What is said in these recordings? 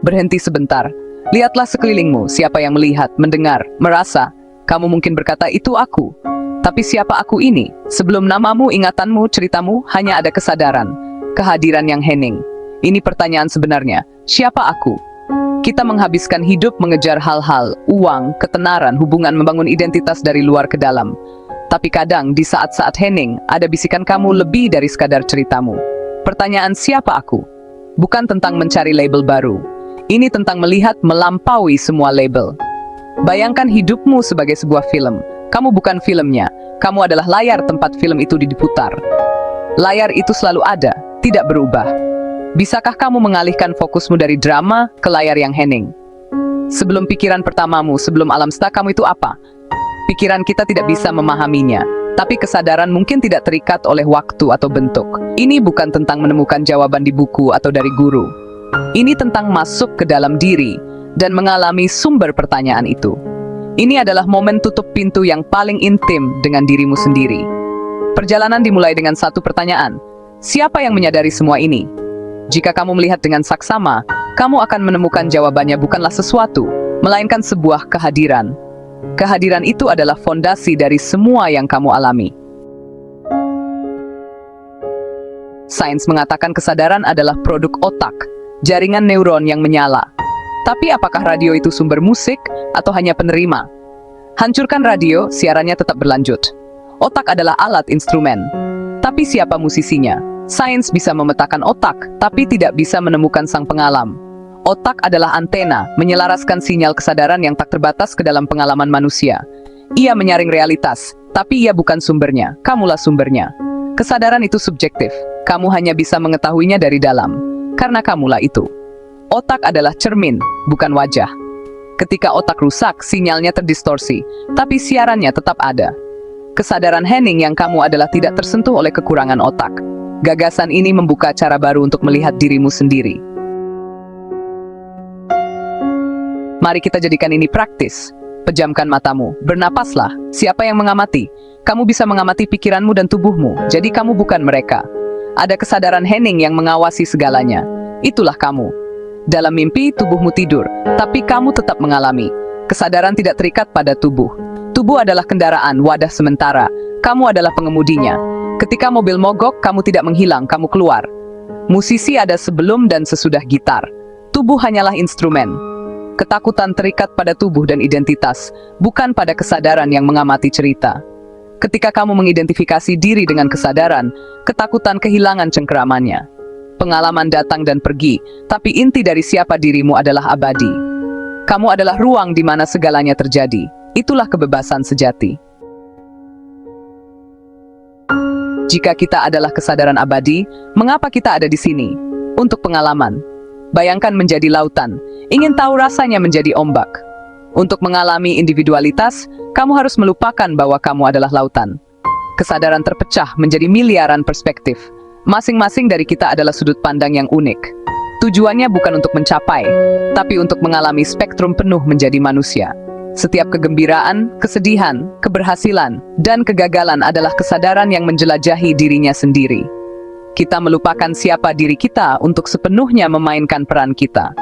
berhenti sebentar. Lihatlah sekelilingmu, siapa yang melihat, mendengar, merasa. Kamu mungkin berkata, itu aku. Tapi siapa aku ini? Sebelum namamu, ingatanmu, ceritamu, hanya ada kesadaran. Kehadiran yang hening. Ini pertanyaan sebenarnya. Siapa aku? Kita menghabiskan hidup mengejar hal-hal, uang, ketenaran, hubungan, membangun identitas dari luar ke dalam. Tapi kadang, di saat-saat hening, ada bisikan kamu lebih dari sekadar ceritamu. Pertanyaan siapa aku? Bukan tentang mencari label baru. Ini tentang melihat melampaui semua label. Bayangkan hidupmu sebagai sebuah film. Kamu bukan filmnya. Kamu adalah layar tempat film itu diputar. Layar itu selalu ada, tidak berubah. Bisakah kamu mengalihkan fokusmu dari drama ke layar yang hening? Sebelum pikiran pertamamu, sebelum alam semesta, kamu itu apa? Pikiran kita tidak bisa memahaminya, tapi kesadaran mungkin tidak terikat oleh waktu atau bentuk. Ini bukan tentang menemukan jawaban di buku atau dari guru. Ini tentang masuk ke dalam diri dan mengalami sumber pertanyaan itu. Ini adalah momen tutup pintu yang paling intim dengan dirimu sendiri. Perjalanan dimulai dengan satu pertanyaan. Siapa yang menyadari semua ini? Jika kamu melihat dengan saksama, kamu akan menemukan jawabannya bukanlah sesuatu, melainkan sebuah kehadiran. Kehadiran itu adalah fondasi dari semua yang kamu alami. Sains mengatakan kesadaran adalah produk otak, jaringan neuron yang menyala. Tapi apakah radio itu sumber musik atau hanya penerima? Hancurkan radio, siarannya tetap berlanjut. Otak adalah alat instrumen. Tapi siapa musisinya? Sains bisa memetakan otak, tapi tidak bisa menemukan sang pengalam. Otak adalah antena, menyelaraskan sinyal kesadaran yang tak terbatas ke dalam pengalaman manusia. Ia menyaring realitas, tapi ia bukan sumbernya. Kamulah sumbernya. Kesadaran itu subjektif. Kamu hanya bisa mengetahuinya dari dalam. Karena kamulah itu. Otak adalah cermin, bukan wajah. Ketika otak rusak, sinyalnya terdistorsi, tapi siarannya tetap ada. Kesadaran hening yang kamu adalah tidak tersentuh oleh kekurangan otak. Gagasan ini membuka cara baru untuk melihat dirimu sendiri. Mari kita jadikan ini praktis. Pejamkan matamu, bernapaslah. Siapa yang mengamati? Kamu bisa mengamati pikiranmu dan tubuhmu, jadi kamu bukan mereka. Ada kesadaran hening yang mengawasi segalanya. Itulah kamu. Dalam mimpi, tubuhmu tidur, tapi kamu tetap mengalami. Kesadaran tidak terikat pada tubuh. Tubuh adalah kendaraan, wadah sementara. Kamu adalah pengemudinya. Ketika mobil mogok, kamu tidak menghilang, kamu keluar. Musisi ada sebelum dan sesudah gitar. Tubuh hanyalah instrumen. Ketakutan terikat pada tubuh dan identitas, bukan pada kesadaran yang mengamati cerita. Ketika kamu mengidentifikasi diri dengan kesadaran, ketakutan kehilangan cengkeramannya. Pengalaman datang dan pergi, tapi inti dari siapa dirimu adalah abadi. Kamu adalah ruang di mana segalanya terjadi. Itulah kebebasan sejati. Jika kita adalah kesadaran abadi, mengapa kita ada di sini? Untuk pengalaman. Bayangkan menjadi lautan, ingin tahu rasanya menjadi ombak. Untuk mengalami individualitas, kamu harus melupakan bahwa kamu adalah lautan. Kesadaran terpecah menjadi miliaran perspektif. Masing-masing dari kita adalah sudut pandang yang unik. Tujuannya bukan untuk mencapai, tapi untuk mengalami spektrum penuh menjadi manusia. Setiap kegembiraan, kesedihan, keberhasilan, dan kegagalan adalah kesadaran yang menjelajahi dirinya sendiri. Kita melupakan siapa diri kita untuk sepenuhnya memainkan peran kita.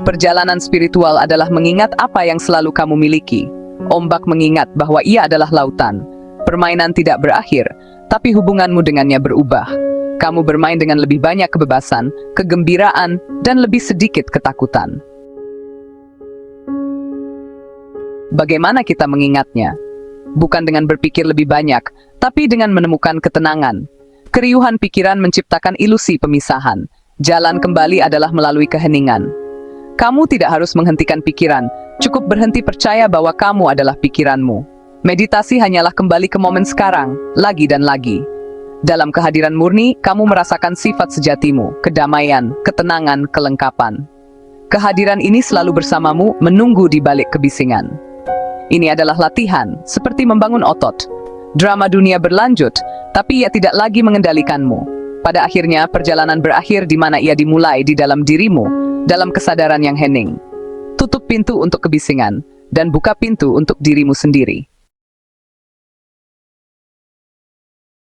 Perjalanan spiritual adalah mengingat apa yang selalu kamu miliki. Ombak mengingat bahwa ia adalah lautan. Permainan tidak berakhir, tapi hubunganmu dengannya berubah. Kamu bermain dengan lebih banyak kebebasan, kegembiraan, dan lebih sedikit ketakutan. Bagaimana kita mengingatnya? Bukan dengan berpikir lebih banyak, tapi dengan menemukan ketenangan. Keriuhan pikiran menciptakan ilusi pemisahan. Jalan kembali adalah melalui keheningan. Kamu tidak harus menghentikan pikiran, cukup berhenti percaya bahwa kamu adalah pikiranmu. Meditasi hanyalah kembali ke momen sekarang, lagi dan lagi. Dalam kehadiran murni, kamu merasakan sifat sejatimu, kedamaian, ketenangan, kelengkapan. Kehadiran ini selalu bersamamu, menunggu di balik kebisingan. Ini adalah latihan, seperti membangun otot. Drama dunia berlanjut, tapi ia tidak lagi mengendalikanmu. Pada akhirnya, perjalanan berakhir di mana ia dimulai di dalam dirimu, dalam kesadaran yang hening. Tutup pintu untuk kebisingan, dan buka pintu untuk dirimu sendiri.